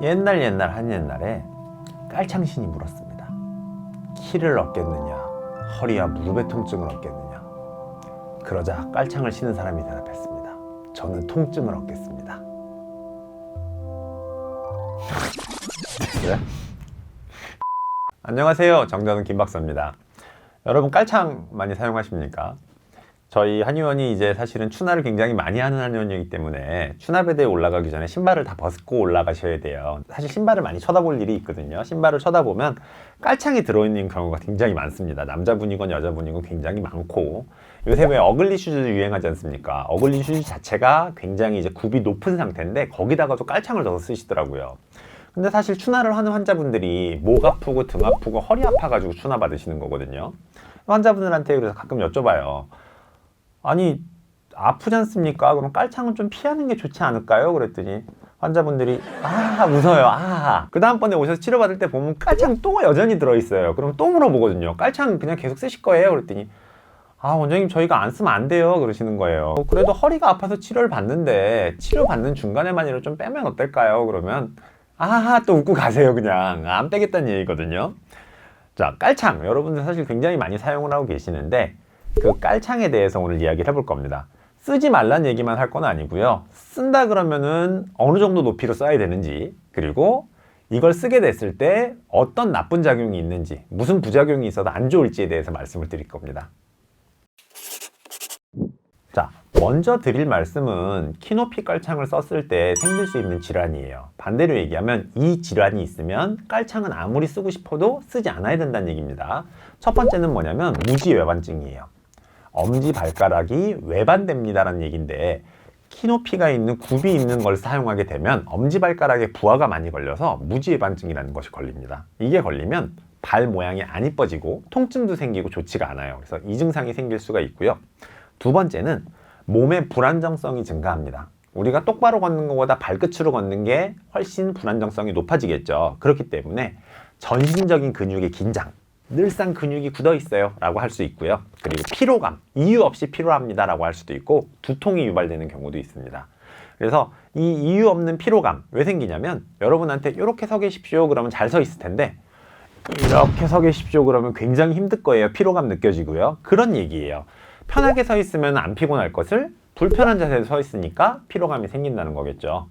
옛날 한 옛날에 깔창신이 물었습니다. 키를 얻겠느냐, 허리와 무릎의 통증을 얻겠느냐. 그러자 깔창을 신은 사람이 대답했습니다. 저는 통증을 얻겠습니다. 네? 안녕하세요, 정전은 김박사입니다. 여러분 깔창 많이 사용하십니까? 저희 한의원이 이제 사실은 추나를 굉장히 많이 하는 한의원이기 때문에 추나베드에 올라가기 전에 신발을 다 벗고 올라가셔야 돼요. 사실 신발을 많이 쳐다볼 일이 있거든요. 신발을 쳐다보면 깔창이 들어있는 경우가 굉장히 많습니다. 남자분이건 여자분이건 굉장히 많고, 요새 왜 어글리 슈즈 유행하지 않습니까? 어글리 슈즈 자체가 굉장히 이제 굽이 높은 상태인데 거기다가도 깔창을 넣어서 쓰시더라고요. 근데 사실 추나를 하는 환자분들이 목 아프고 등 아프고 허리 아파가지고 추나 받으시는 거거든요. 환자분들한테 그래서 가끔 여쭤봐요. 아니, 아프지 않습니까? 그럼 깔창은 좀 피하는 게 좋지 않을까요? 그랬더니 환자분들이 웃어요. 그 다음번에 오셔서 치료받을 때 보면 깔창 또 여전히 들어있어요. 그럼 또 물어보거든요. 깔창 그냥 계속 쓰실 거예요? 그랬더니 원장님 저희가 안 쓰면 안 돼요 그러시는 거예요. 그래도 허리가 아파서 치료를 받는데 치료받는 중간에만이라도 좀 빼면 어떨까요? 그러면 또 웃고 가세요. 그냥 안 빼겠다는 얘기거든요. 자, 깔창 여러분들 사실 굉장히 많이 사용을 하고 계시는데 그 깔창에 대해서 오늘 이야기를 해볼 겁니다. 쓰지 말란 얘기만 할 건 아니고요. 쓴다 그러면은 어느 정도 높이로 써야 되는지, 그리고 이걸 쓰게 됐을 때 어떤 나쁜 작용이 있는지, 무슨 부작용이 있어도 안 좋을지에 대해서 말씀을 드릴 겁니다. 자, 먼저 드릴 말씀은 키높이 깔창을 썼을 때 생길 수 있는 질환이에요. 반대로 얘기하면 이 질환이 있으면 깔창은 아무리 쓰고 싶어도 쓰지 않아야 된다는 얘기입니다. 첫 번째는 뭐냐면 무지외반증이에요. 엄지발가락이 외반됩니다라는 얘기인데, 키높이가 있는 굽이 있는 걸 사용하게 되면 엄지발가락에 부하가 많이 걸려서 무지외반증이라는 것이 걸립니다. 이게 걸리면 발 모양이 안 이뻐지고 통증도 생기고 좋지가 않아요. 그래서 이 증상이 생길 수가 있고요. 두 번째는 몸의 불안정성이 증가합니다. 우리가 똑바로 걷는 것보다 발끝으로 걷는 게 훨씬 불안정성이 높아지겠죠. 그렇기 때문에 전신적인 근육의 긴장, 늘상 근육이 굳어 있어요 라고 할 수 있고요. 그리고 피로감, 이유 없이 피로합니다 라고 할 수도 있고, 두통이 유발되는 경우도 있습니다. 그래서 이 이유 없는 피로감 왜 생기냐면, 여러분한테 이렇게 서 계십시오 그러면 잘 서 있을 텐데 이렇게 서 계십시오 그러면 굉장히 힘들 거예요. 피로감 느껴지고요. 그런 얘기예요. 편하게 서 있으면 안 피곤할 것을 불편한 자세로 서 있으니까 피로감이 생긴다는 거겠죠.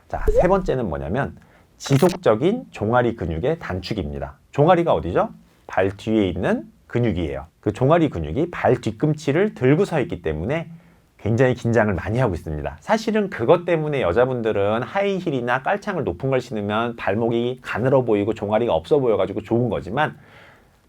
자, 세 번째는 뭐냐면 지속적인 종아리 근육의 단축입니다. 종아리가 어디죠? 발 뒤에 있는 근육이에요. 그 종아리 근육이 발 뒤꿈치를 들고 서 있기 때문에 굉장히 긴장을 많이 하고 있습니다. 사실은 그것 때문에 여자분들은 하이힐이나 깔창을 높은 걸 신으면 발목이 가늘어 보이고 종아리가 없어 보여가지고 좋은 거지만,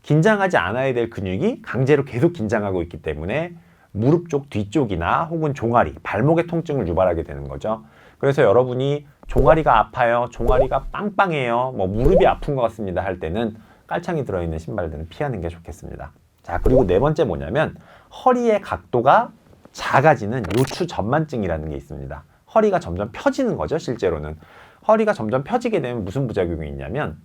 긴장하지 않아야 될 근육이 강제로 계속 긴장하고 있기 때문에 무릎 쪽 뒤쪽이나 혹은 종아리, 발목의 통증을 유발하게 되는 거죠. 그래서 여러분이 종아리가 아파요, 종아리가 빵빵해요, 무릎이 아픈 것 같습니다 할 때는 깔창이 들어있는 신발들은 피하는 게 좋겠습니다. 자, 그리고 네 번째 뭐냐면 허리의 각도가 작아지는 요추전만증이라는 게 있습니다. 허리가 점점 펴지는 거죠. 실제로는 허리가 점점 펴지게 되면 무슨 부작용이 있냐면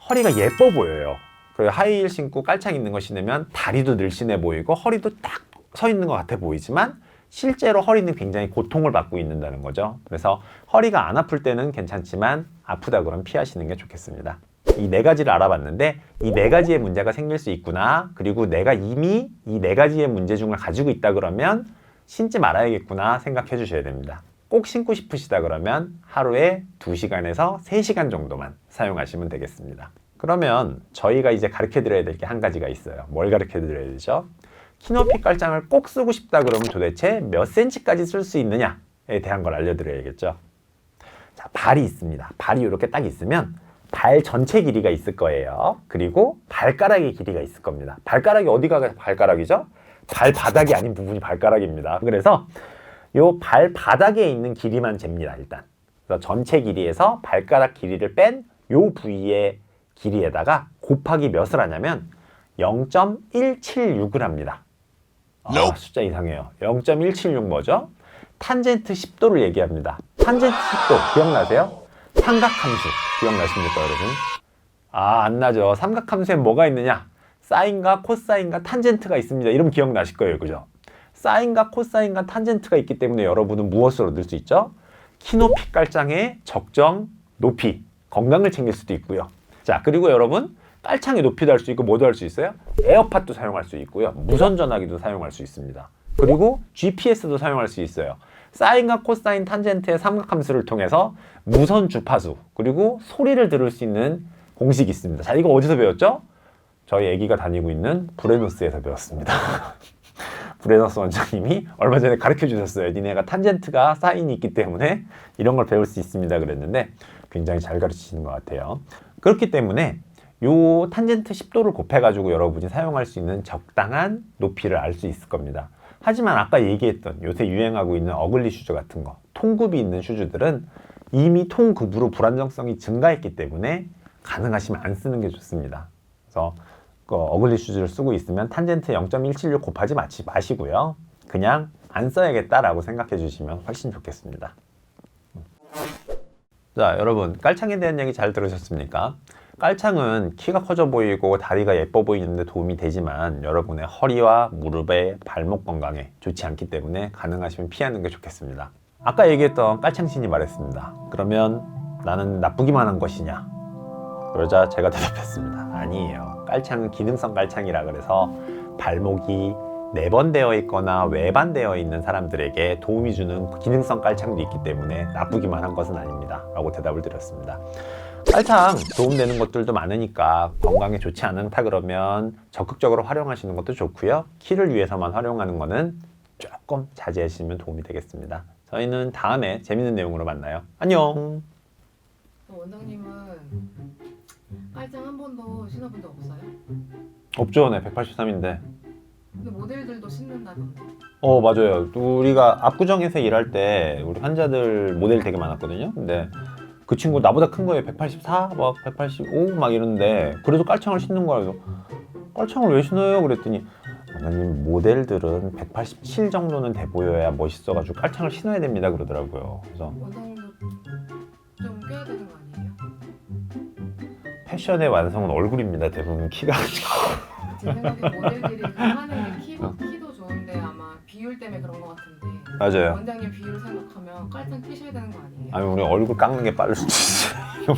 허리가 예뻐 보여요. 그리고 하이힐 신고 깔창 있는 거 신으면 다리도 늘씬해 보이고 허리도 딱 서 있는 것 같아 보이지만 실제로 허리는 굉장히 고통을 받고 있는다는 거죠. 그래서 허리가 안 아플 때는 괜찮지만 아프다 그러면 피하시는 게 좋겠습니다. 이 네 가지를 알아봤는데 이 네 가지의 문제가 생길 수 있구나, 그리고 내가 이미 이 네 가지의 문제중을 가지고 있다 그러면 신지 말아야겠구나 생각해 주셔야 됩니다. 꼭 신고 싶으시다 그러면 하루에 2시간에서 3시간 정도만 사용하시면 되겠습니다. 그러면 저희가 이제 가르쳐 드려야 될 게 한 가지가 있어요. 뭘 가르쳐 드려야 되죠? 키높이 깔창을 꼭 쓰고 싶다 그러면 도대체 몇 cm까지 쓸 수 있느냐에 대한 걸 알려드려야겠죠. 자, 발이 있습니다. 발이 이렇게 딱 있으면 발 전체 길이가 있을 거예요. 그리고 발가락의 길이가 있을 겁니다. 발가락이 어디가 발가락이죠? 발바닥이 아닌 부분이 발가락입니다. 그래서 요 발바닥에 있는 길이만 잽니다. 일단 그래서 전체 길이에서 발가락 길이를 뺀 요 부위의 길이에다가 곱하기 몇을 하냐면 0.176을 합니다. 숫자 이상해요. 0.176 뭐죠? 탄젠트 10도를 얘기합니다. 탄젠트 10도 기억나세요? 삼각함수 기억나십니까 여러분? 안 나죠. 삼각함수에 뭐가 있느냐? 사인과 코사인과 탄젠트가 있습니다. 이러면 기억나실 거예요. 그죠? 사인과 코사인과 탄젠트가 있기 때문에 여러분은 무엇으로 얻을 수 있죠? 키높이 깔창의 적정 높이, 건강을 챙길 수도 있고요. 자, 그리고 여러분 깔창의 높이도 할 수 있고 뭐도 할 수 있어요? 에어팟도 사용할 수 있고요. 무선 전화기도 사용할 수 있습니다. 그리고 GPS도 사용할 수 있어요. 사인과 코사인, 탄젠트의 삼각함수를 통해서 무선 주파수 그리고 소리를 들을 수 있는 공식이 있습니다. 자, 이거 어디서 배웠죠? 저희 애기가 다니고 있는 브레노스에서 배웠습니다. 브레너스 원장님이 얼마 전에 가르쳐 주셨어요. 니네가 탄젠트가 사인이 있기 때문에 이런 걸 배울 수 있습니다 그랬는데 굉장히 잘 가르치시는 것 같아요. 그렇기 때문에 요 탄젠트 10도를 곱해가지고 여러분이 사용할 수 있는 적당한 높이를 알 수 있을 겁니다. 하지만 아까 얘기했던 요새 유행하고 있는 어글리 슈즈 같은 거, 통굽이 있는 슈즈들은 이미 통굽으로 불안정성이 증가했기 때문에 가능하시면 안 쓰는 게 좋습니다. 그래서 어글리 슈즈를 쓰고 있으면 탄젠트 0.176 곱하지 마시고요. 그냥 안 써야겠다라고 생각해 주시면 훨씬 좋겠습니다. 자, 여러분 깔창에 대한 얘기 잘 들으셨습니까? 깔창은 키가 커져 보이고 다리가 예뻐 보이는 데 도움이 되지만 여러분의 허리와 무릎의 발목 건강에 좋지 않기 때문에 가능하시면 피하는 게 좋겠습니다. 아까 얘기했던 깔창신이 말했습니다. 그러면 나는 나쁘기만 한 것이냐? 그러자 제가 대답했습니다. 아니에요. 깔창은 기능성 깔창이라 그래서 발목이 내번되어 있거나 외반되어 있는 사람들에게 도움이 주는 기능성 깔창도 있기 때문에 나쁘기만 한 것은 아닙니다 라고 대답을 드렸습니다. 깔창 도움되는 것들도 많으니까 건강에 좋지 않다 그러면 적극적으로 활용하시는 것도 좋고요. 키를 위해서만 활용하는 거는 조금 자제하시면 도움이 되겠습니다. 저희는 다음에 재밌는 내용으로 만나요. 안녕. 원장님은 깔창 한 번도 신어본 적 없어요? 없죠. 네, 183인데. 근데 모델들도 신는다던데. 맞아요. 우리가 압구정에서 일할 때 우리 환자들 모델 되게 많았거든요. 근데 그 친구 나보다 큰 거예요. 184, 막 185 막 이러는데 그래도 깔창을 신는 거예요. 깔창을 왜 신어요? 그랬더니 원장님 모델들은 187 정도는 돼 보여야 멋있어가지고 깔창을 신어야 됩니다 그러더라고요. 그래서 원장님도 좀 껴야 되는 거 아니에요? 패션의 완성은 얼굴입니다. 대부분 키가 제 생각에 모델들이 하는 게 키도 좋은데 아마 비율 때문에 그런 거 같은데. 맞아요. 원장님 비율 생각하면 깔창 끼셔야 되는 거 아니에요? 아니 우리 얼굴 깎는 게 빠를 수도 있어요.